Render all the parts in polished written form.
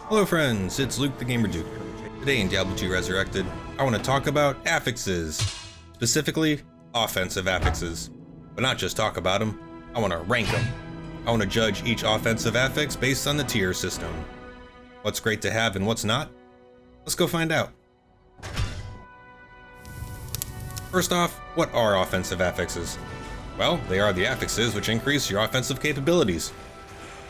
Hello friends, it's Luke the Gamer Duke. Today in Diablo 2 Resurrected, I want to talk about affixes. Specifically, offensive affixes. But not just talk about them, I want to rank them. I want to judge each offensive affix based on the tier system. What's great to have and what's not? Let's go find out. First off, what are offensive affixes? Well, they are the affixes which increase your offensive capabilities.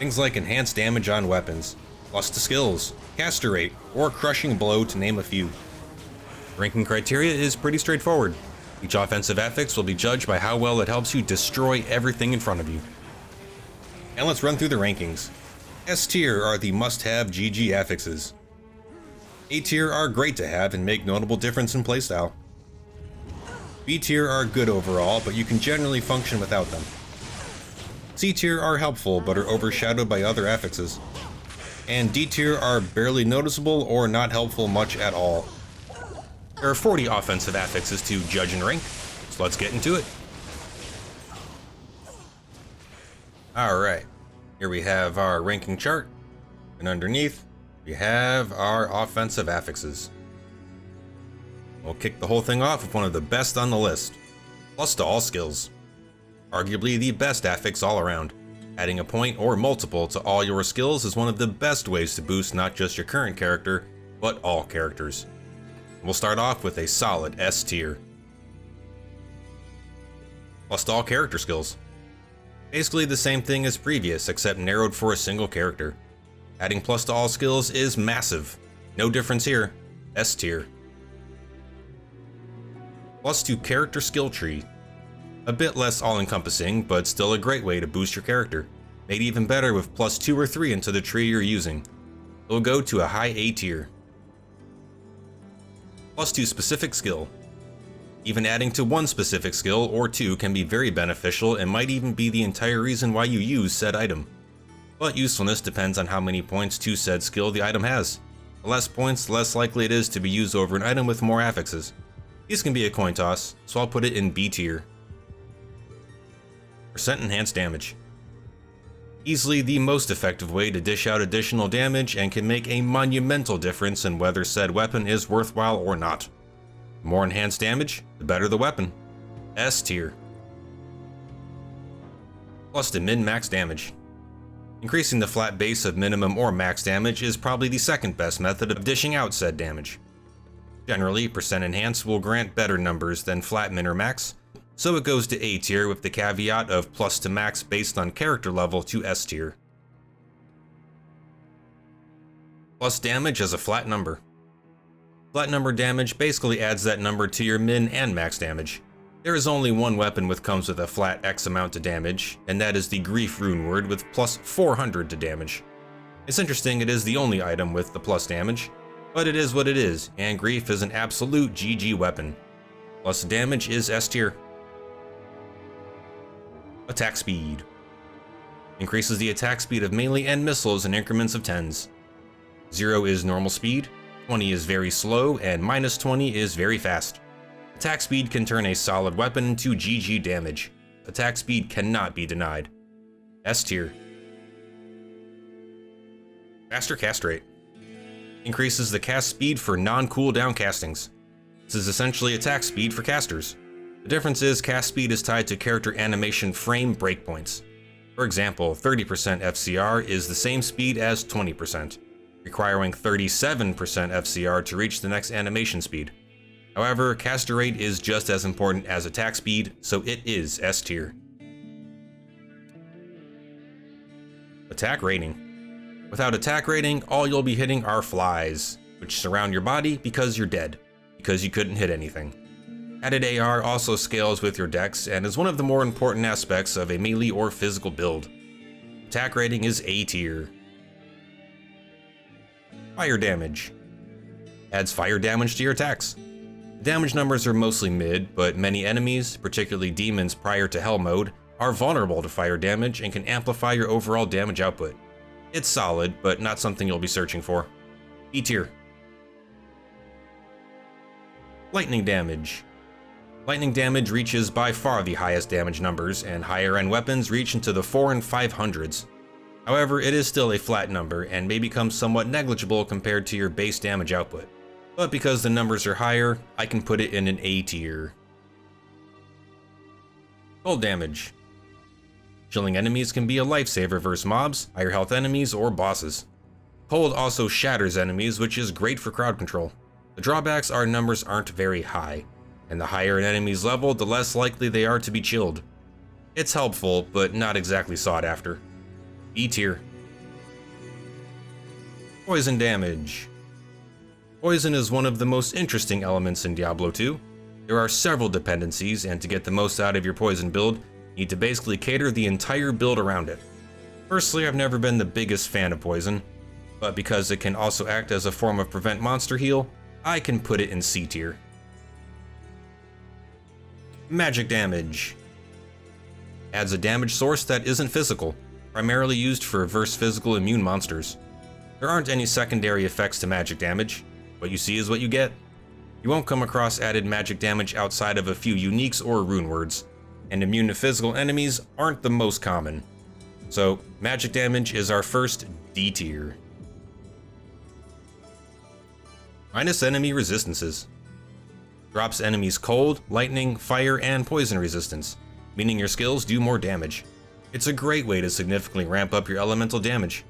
Things like enhanced damage on weapons, plus to skills, caster rate, or crushing blow to name a few. Ranking criteria is pretty straightforward. Each offensive affix will be judged by how well it helps you destroy everything in front of you. And let's run through the rankings. S tier are the must-have GG affixes. A tier are great to have and make notable difference in playstyle. B tier are good overall, but you can generally function without them. C tier are helpful, but are overshadowed by other affixes. And D tier are barely noticeable or not helpful much at all. There are 40 offensive affixes to judge and rank, so let's get into it. Alright, here we have our ranking chart, and underneath we have our offensive affixes. We'll kick the whole thing off with one of the best on the list, plus to all skills. Arguably the best affix all around. Adding a point or multiple to all your skills is one of the best ways to boost not just your current character, but all characters. We'll start off with a solid S tier. Plus to all character skills. Basically the same thing as previous, except narrowed for a single character. Adding plus to all skills is massive. No difference here. S tier. Plus to character skill tree. A bit less all-encompassing, but still a great way to boost your character. Made even better with plus 2 or 3 into the tree you're using. It'll go to a high A tier. Plus to specific skill. Even adding to one specific skill or two can be very beneficial and might even be the entire reason why you use said item. But usefulness depends on how many points to said skill the item has. The less points, the less likely it is to be used over an item with more affixes. These can be a coin toss, so I'll put it in B tier. Percent enhanced damage. Easily the most effective way to dish out additional damage and can make a monumental difference in whether said weapon is worthwhile or not. The more enhanced damage, the better the weapon. S tier. Plus to min-max damage. Increasing the flat base of minimum or max damage is probably the second best method of dishing out said damage. Generally, percent enhanced will grant better numbers than flat min or max, so it goes to A tier with the caveat of plus to max based on character level to S tier. Plus damage as a flat number. Flat number damage basically adds that number to your min and max damage. There is only one weapon which comes with a flat X amount to damage, and that is the Grief rune word with plus 400 to damage. It's interesting it is the only item with the plus damage, but it is what it is, and Grief is an absolute GG weapon. Plus damage is S tier. Attack speed. Increases the attack speed of melee and missiles in increments of 10s. 0 is normal speed, 20 is very slow, and minus 20 is very fast. Attack speed can turn a solid weapon into GG damage. Attack speed cannot be denied. S tier. Faster cast rate. Increases the cast speed for non-cooldown castings. This is essentially attack speed for casters. The difference is cast speed is tied to character animation frame breakpoints. For example, 30% FCR is the same speed as 20%, requiring 37% FCR to reach the next animation speed. However, caster rate is just as important as attack speed, so it is S tier. Attack rating. Without attack rating, all you'll be hitting are flies, which surround your body because you're dead, because you couldn't hit anything. Added AR also scales with your dex and is one of the more important aspects of a melee or physical build. Attack rating is A tier. Fire damage. Adds fire damage to your attacks. Damage numbers are mostly mid, but many enemies, particularly demons prior to hell mode, are vulnerable to fire damage and can amplify your overall damage output. It's solid, but not something you'll be searching for. E tier. Lightning damage. Lightning damage reaches by far the highest damage numbers, and higher end weapons reach into the 400s and 500s. However, it is still a flat number and may become somewhat negligible compared to your base damage output. But because the numbers are higher, I can put it in an A tier. Cold damage. Chilling enemies can be a lifesaver versus mobs, higher health enemies, or bosses. Cold also shatters enemies, which is great for crowd control. The drawbacks are numbers aren't very high, and the higher an enemy's level, the less likely they are to be chilled. It's helpful, but not exactly sought after. B tier. Poison damage. Poison is one of the most interesting elements in Diablo 2. There are several dependencies, and to get the most out of your poison build, you need to basically cater the entire build around it. Personally, I've never been the biggest fan of poison, but because it can also act as a form of prevent monster heal, I can put it in C tier. Magic damage. Adds a damage source that isn't physical, primarily used for verse physical immune monsters. There aren't any secondary effects to magic damage. What you see is what you get. You won't come across added magic damage outside of a few uniques or rune words, and immune to physical enemies aren't the most common. So, magic damage is our first D tier. Minus enemy resistances. Drops enemies cold, lightning, fire, and poison resistance, meaning your skills do more damage. It's a great way to significantly ramp up your elemental damage.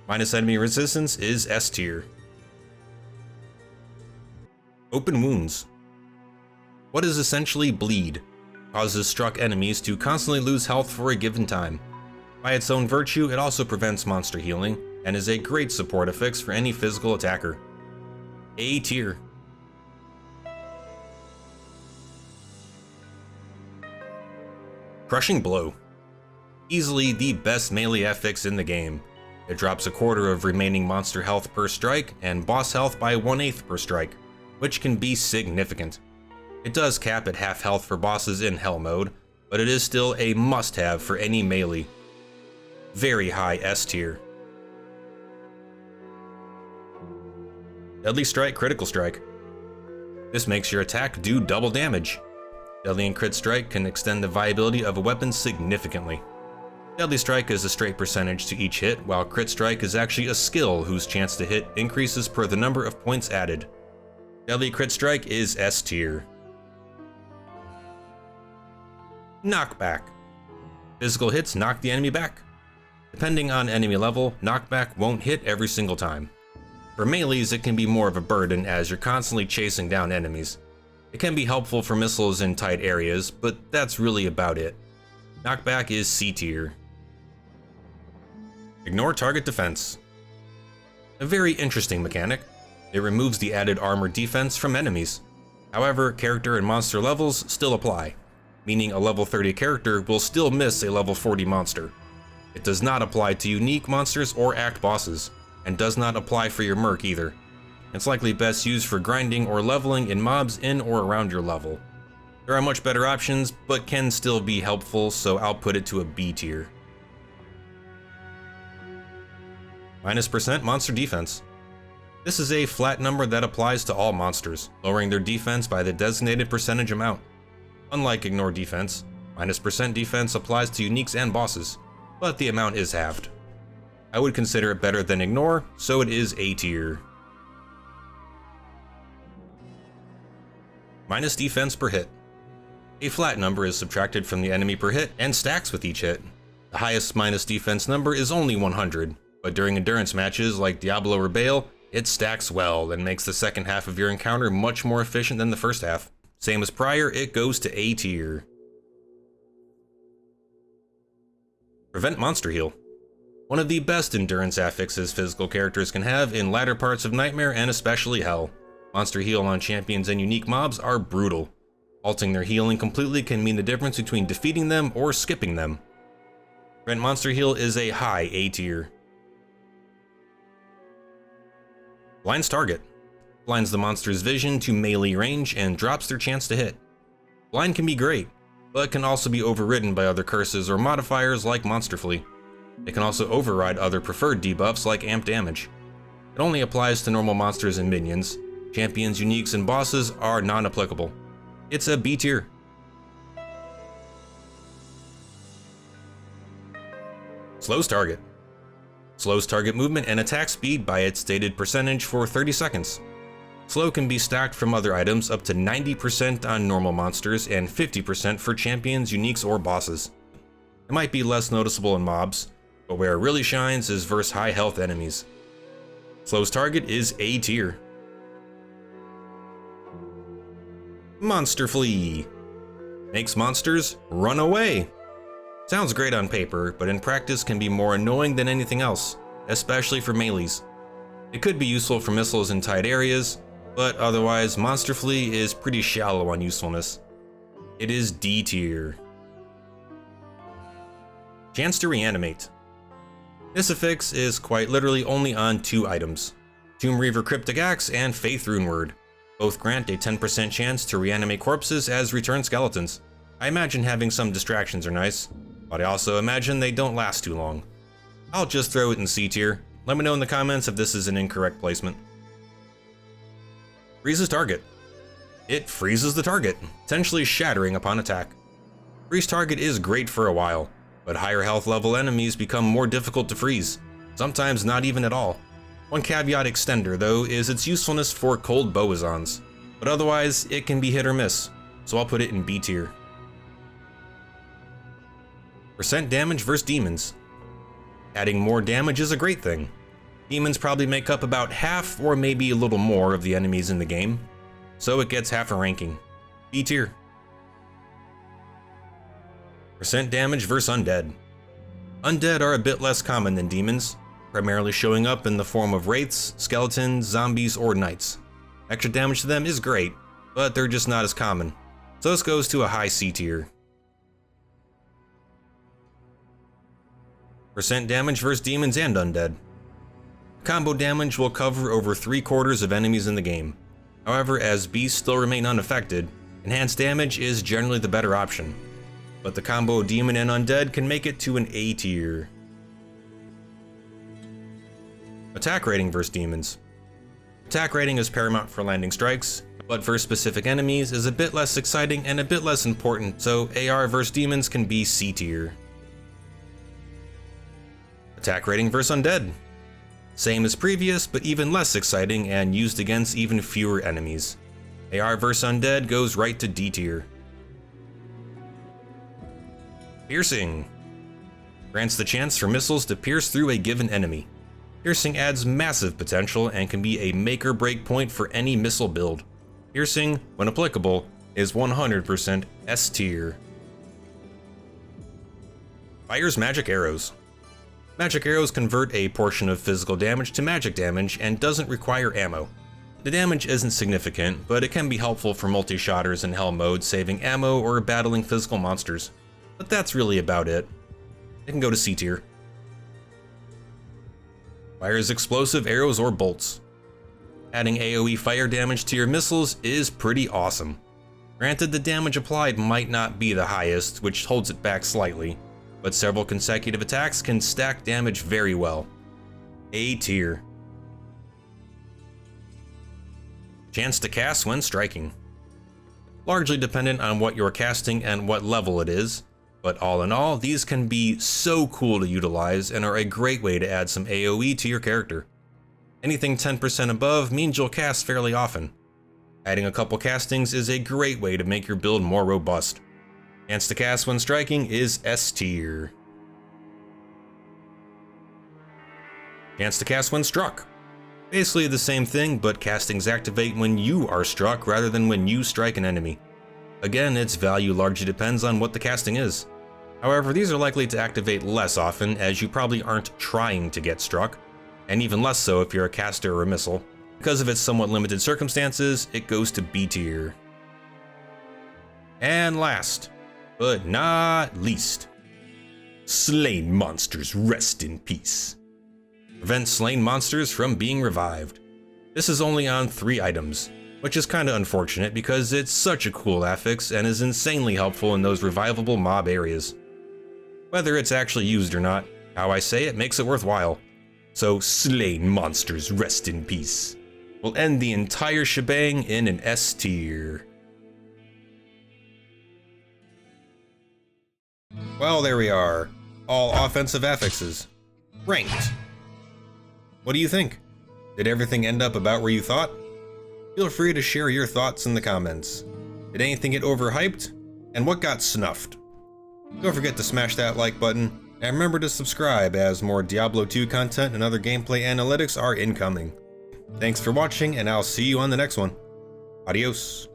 Minus enemy resistance is S tier. Open wounds. What is essentially bleed? Causes struck enemies to constantly lose health for a given time. By its own virtue, it also prevents monster healing, and is a great support affix for any physical attacker. A tier. Crushing Blow. Easily the best melee affix in the game. It drops a quarter of remaining monster health per strike, and boss health by 1/8 per strike, which can be significant. It does cap at half health for bosses in Hell mode, but it is still a must-have for any melee. Very high S tier. Deadly Strike Critical Strike. This makes your attack do double damage. Deadly and Crit Strike can extend the viability of a weapon significantly. Deadly Strike is a straight percentage to each hit, while Crit Strike is actually a skill whose chance to hit increases per the number of points added. Deadly Crit Strike is S tier. Knockback. Physical hits knock the enemy back. Depending on enemy level, knockback won't hit every single time. For melees, it can be more of a burden as you're constantly chasing down enemies. It can be helpful for missiles in tight areas, but that's really about it. Knockback is C tier. Ignore target defense. A very interesting mechanic. It removes the added armor defense from enemies. However, character and monster levels still apply, meaning a level 30 character will still miss a level 40 monster. It does not apply to unique monsters or act bosses, and does not apply for your merc either. It's likely best used for grinding or leveling in mobs in or around your level. There are much better options, but can still be helpful, so I'll put it to a B tier. -% monster defense. This is a flat number that applies to all monsters, lowering their defense by the designated percentage amount. Unlike Ignore defense, -% defense applies to uniques and bosses, but the amount is halved. I would consider it better than Ignore, so it is A tier. Minus defense per hit. A flat number is subtracted from the enemy per hit and stacks with each hit. The highest minus defense number is only 100, but during endurance matches like Diablo or Bale, it stacks well and makes the second half of your encounter much more efficient than the first half. Same as prior, it goes to A tier. Prevent monster heal. One of the best endurance affixes physical characters can have in latter parts of Nightmare and especially Hell. Monster heal on champions and unique mobs are brutal. Halting their healing completely can mean the difference between defeating them or skipping them. Prevent monster heal is a high A tier. Blinds target. Blinds the monster's vision to melee range and drops their chance to hit. Blind can be great, but can also be overridden by other curses or modifiers like Monster Flea. It can also override other preferred debuffs like amp damage. It only applies to normal monsters and minions. Champions, uniques, and bosses are non-applicable. It's a B tier. Slows target. Slows target movement and attack speed by its stated percentage for 30 seconds. Slow can be stacked from other items up to 90% on normal monsters and 50% for champions, uniques, or bosses. It might be less noticeable in mobs, but where it really shines is versus high health enemies. Slow's target is A tier. Monster Flea. Makes monsters run away. Sounds great on paper, but in practice can be more annoying than anything else, especially for melees. It could be useful for missiles in tight areas, but otherwise Monster Flea is pretty shallow on usefulness. It is D tier. Chance to reanimate. This affix is quite literally only on 2 items, Tomb Reaver Cryptic Axe and Faith Runeword. Both grant a 10% chance to reanimate corpses as returned skeletons. I imagine having some distractions are nice, but I also imagine they don't last too long. I'll just throw it in C tier. Let me know in the comments if this is an incorrect placement. Freezes target. It freezes the target, potentially shattering upon attack. Freeze target is great for a while, but higher health level enemies become more difficult to freeze, sometimes not even at all. One caveat extender though is its usefulness for cold boazons, but otherwise it can be hit or miss, so I'll put it in B tier. Percent damage versus demons. Adding more damage is a great thing. Demons probably make up about half or maybe a little more of the enemies in the game, so it gets half a ranking. B tier. Percent damage versus undead. Undead are a bit less common than demons, primarily showing up in the form of wraiths, skeletons, zombies, or knights. Extra damage to them is great, but they're just not as common, so this goes to a high C tier. Percent damage versus demons and undead. Combo damage will cover over 3/4 of enemies in the game. However, as beasts still remain unaffected, enhanced damage is generally the better option, but the combo demon and undead can make it to an A tier. Attack rating versus demons. Attack rating is paramount for landing strikes, but for specific enemies is a bit less exciting and a bit less important, so AR versus demons can be C tier. Attack rating versus undead. Same as previous, but even less exciting and used against even fewer enemies. AR versus undead goes right to D tier. Piercing. Grants the chance for missiles to pierce through a given enemy. Piercing adds massive potential and can be a make or break point for any missile build. Piercing, when applicable, is 100% S tier. Fires magic arrows. Magic arrows convert a portion of physical damage to magic damage and doesn't require ammo. The damage isn't significant, but it can be helpful for multi-shotters in hell mode saving ammo or battling physical monsters. But that's really about it. It can go to C tier. Fires explosive arrows or bolts. Adding AoE fire damage to your missiles is pretty awesome. Granted, the damage applied might not be the highest, which holds it back slightly, but several consecutive attacks can stack damage very well. A tier. Chance to cast when striking. Largely dependent on what you're casting and what level it is, but all in all, these can be so cool to utilize and are a great way to add some AoE to your character. Anything 10% above means you'll cast fairly often. Adding a couple castings is a great way to make your build more robust. Chance to cast when striking is S tier. Chance to cast when struck. Basically the same thing, but castings activate when you are struck rather than when you strike an enemy. Again, its value largely depends on what the casting is. However, these are likely to activate less often as you probably aren't trying to get struck, and even less so if you're a caster or a missile. Because of its somewhat limited circumstances, it goes to B tier. And last, but not least, slain monsters rest in peace. Prevent slain monsters from being revived. This is only on 3 items, which is kinda unfortunate because it's such a cool affix and is insanely helpful in those revivable mob areas. Whether it's actually used or not, how I say it makes it worthwhile. So slain monsters rest in peace. We'll end the entire shebang in an S tier. Well, there we are. All offensive affixes. Ranked. What do you think? Did everything end up about where you thought? Feel free to share your thoughts in the comments. Did anything get overhyped? And what got snuffed? Don't forget to smash that like button, and remember to subscribe as more Diablo 2 content and other gameplay analytics are incoming. Thanks for watching, and I'll see you on the next one. Adios.